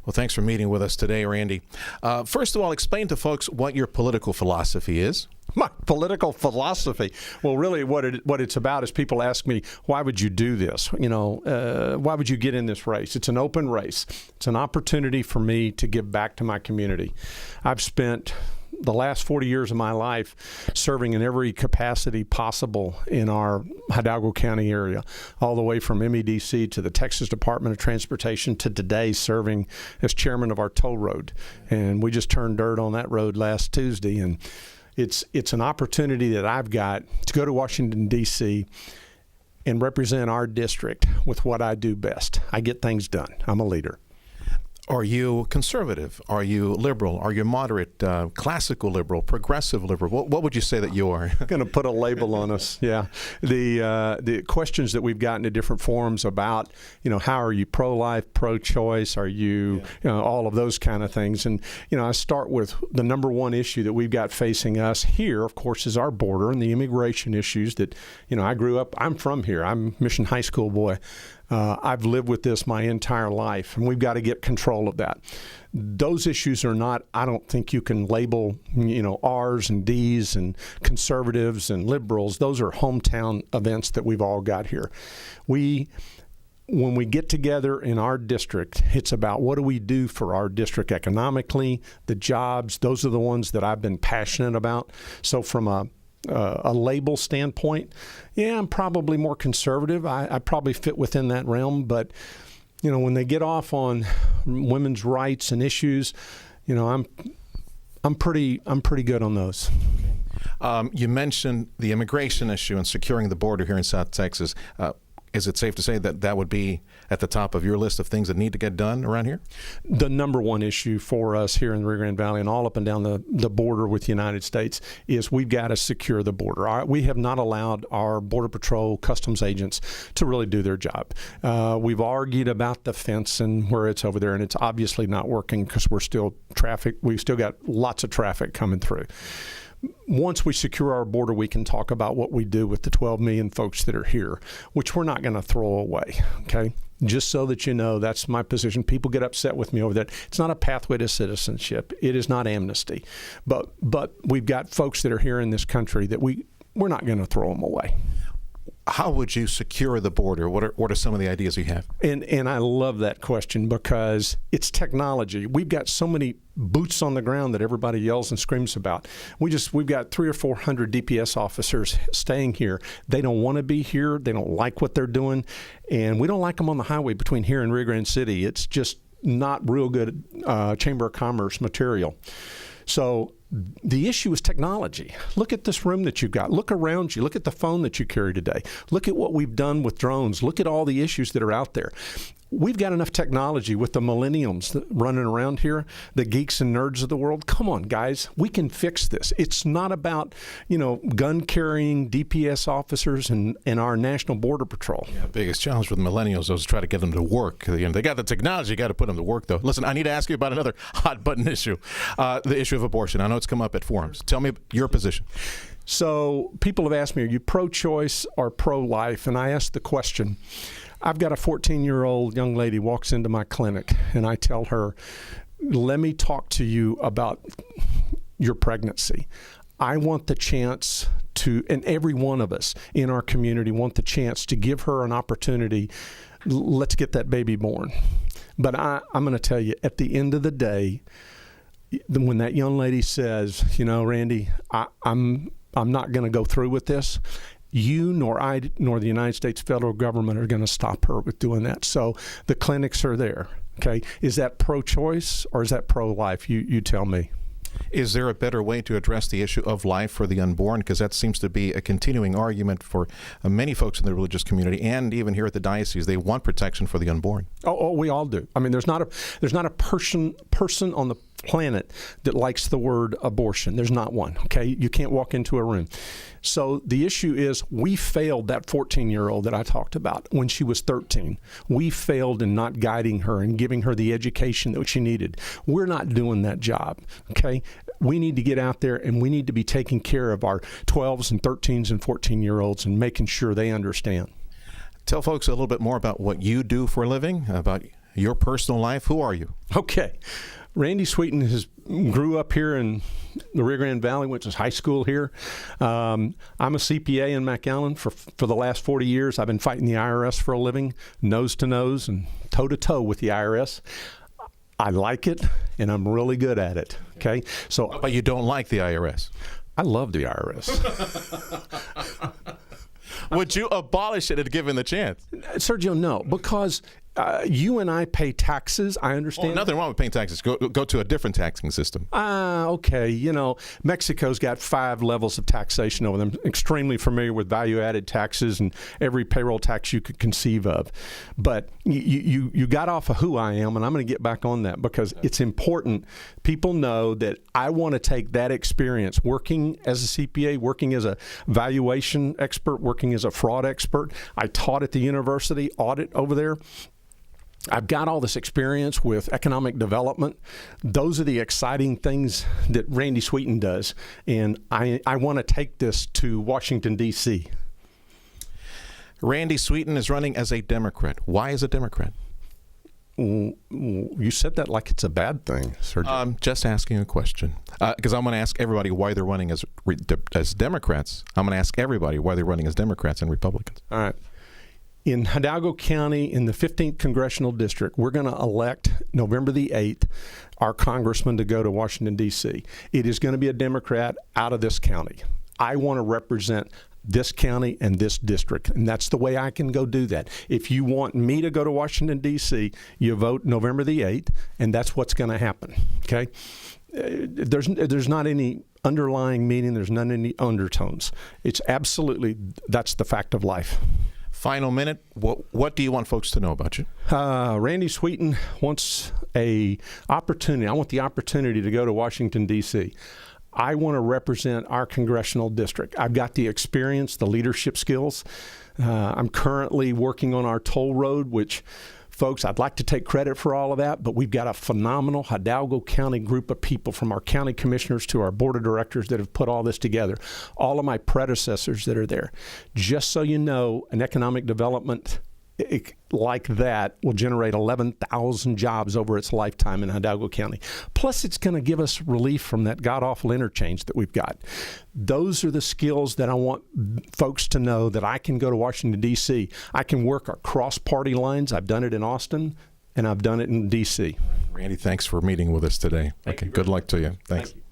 Well, thanks for meeting with us today, Randy. First of all, explain to folks what your political philosophy is. My political philosophy? Well, really what it's about is people ask me, why would you do this? Why would you get in this race? It's an open race. It's an opportunity for me to give back to my community. I've spent the last 40 years of my life serving in every capacity possible in our Hidalgo County area, all the way from MEDC to the Texas Department of Transportation to today serving as chairman of our toll road. And we just turned dirt on that road last Tuesday, and it's an opportunity that I've got to go to Washington, D.C. and represent our district with what I do best. I get things done. I'm a leader. Are you conservative? Are you liberal? Are you moderate, classical liberal, progressive liberal? What would you say that you are? Going to put a label on us, yeah. The questions that we've gotten in different forums about, how are you pro-life, pro-choice? Are you, all of those kind of things? And, I start with the number one issue that we've got facing us here, of course, is our border and the immigration issues that, I'm from here. I'm Mission High School boy. I've lived with this my entire life, and we've got to get control of that. Those issues are not, I don't think you can label, R's and D's and conservatives and liberals. Those are hometown events that we've all got here. When we get together in our district, it's about what do we do for our district economically, the jobs. Those are the ones that I've been passionate about. So from a label standpoint, I'm probably more conservative. I probably fit within that realm, but when they get off on women's rights and issues, I'm pretty good on those. You mentioned the immigration issue and securing the border here in South Texas. Is it safe to say that that would be at the top of your list of things that need to get done around here? The number one issue for us here in the Rio Grande Valley and all up and down the border with the United States is we've got to secure the border. We have not allowed our Border Patrol customs agents to really do their job. We've argued about the fence and where it's over there, and it's obviously not working because we've still got lots of traffic coming through. Once we secure our border, we can talk about what we do with the 12 million folks that are here, which we're not going to throw away, okay? Just so that you know, that's my position. People get upset with me over that. It's not a pathway to citizenship. It is not amnesty. But we've got folks that are here in this country that we're not going to throw them away. How would you secure the border? What are some of the ideas you have? And I love that question because it's technology. We've got so many boots on the ground that everybody yells and screams about. We've got 300 or 400 DPS officers staying here. They don't want to be here. They don't like what they're doing, and we don't like them on the highway between here and Rio Grande City. It's just not real good Chamber of Commerce material. So the issue is technology. Look at this room that you've got. Look around you. Look at the phone that you carry today. Look at what we've done with drones. Look at all the issues that are out there. We've got enough technology with the millenniums running around here, the geeks and nerds of the world. Come on, guys. We can fix this. It's not about, gun-carrying DPS officers and our National Border Patrol. Yeah, biggest challenge with millennials is to try to get them to work. They got the technology. You got to put them to work, though. Listen, I need to ask you about another hot-button issue, the issue of abortion. I know it's come up at forums. Tell me your position. So people have asked me, are you pro-choice or pro-life? And I asked the question. I've got a 14-year-old young lady walks into my clinic, and I tell her, let me talk to you about your pregnancy. I want the chance to, and every one of us in our community want the chance to give her an opportunity. Let's get that baby born. But I'm going to tell you, at the end of the day, when that young lady says, Randy, I'm not going to go through with this, you nor I nor the United States federal government are going to stop her with doing that. So the clinics are there. Okay, is that pro-choice or is that pro-life? You tell me. Is there a better way to address the issue of life for the unborn? Because that seems to be a continuing argument for many folks in the religious community, and even here at the diocese, they want protection for the unborn. Oh, we all do. I mean, there's not a person on the planet that likes the word abortion. There's not one. Okay, you can't walk into a room. So the issue is we failed that 14-year-old that I talked about when she was 13. We failed in not guiding her and giving her the education that she needed. We're not doing that job, okay? We need to get out there and we need to be taking care of our 12s and 13s and 14-year-olds and making sure they understand. Tell folks a little bit more about what you do for a living, about your personal life. Who are you? Okay. Randy Sweeten grew up here in the Rio Grande Valley, went to high school here. I'm a CPA in McAllen for the last 40 years. I've been fighting the IRS for a living, nose to nose and toe to toe with the IRS. I like it, and I'm really good at it. Okay, so But you don't like the IRS. I love the IRS. Would you abolish it if given the chance? Sergio, no, because you and I pay taxes. I understand. Well, nothing wrong with paying taxes. Go to a different taxing system. Okay. You know, Mexico's got 5 levels of taxation over them. Extremely familiar with value-added taxes and every payroll tax you could conceive of. But you got off of who I am, and I'm going to get back on that because it's important. People know that I want to take that experience working as a CPA, working as a valuation expert, working as a fraud expert. I taught at the university, audit over there. I've got all this experience with economic development. Those are the exciting things that Randy Sweeten does. And I want to take this to Washington, D.C. Randy Sweeten is running as a Democrat. Why as a Democrat? You said that like it's a bad thing, Sergio. I'm just asking a question. Because I'm going to ask everybody why they're running as Democrats. I'm going to ask everybody why they're running as Democrats and Republicans. All right. In Hidalgo County, in the 15th Congressional District, we're going to elect November the 8th our congressman to go to Washington, D.C. It is going to be a Democrat out of this county. I want to represent this county and this district, and that's the way I can go do that. If you want me to go to Washington, D.C., you vote November the 8th, and that's what's going to happen, okay? There's not any underlying meaning. There's none any undertones. It's absolutely, that's the fact of life. Final minute. What do you want folks to know about you? Randy Sweeten wants a opportunity. I want the opportunity to go to Washington, D.C. I want to represent our congressional district. I've got the experience, the leadership skills. I'm currently working on our toll road, which, folks, I'd like to take credit for all of that, but we've got a phenomenal Hidalgo County group of people, from our county commissioners to our board of directors, that have put all this together. All of my predecessors that are there. Just so you know, an economic development like that will generate 11,000 jobs over its lifetime in Hidalgo County. Plus, it's going to give us relief from that god-awful interchange that we've got. Those are the skills that I want folks to know, that I can go to Washington, D.C. I can work across party lines. I've done it in Austin, and I've done it in D.C. Randy, thanks for meeting with us today. Okay, good luck to you. Thanks. Thank you.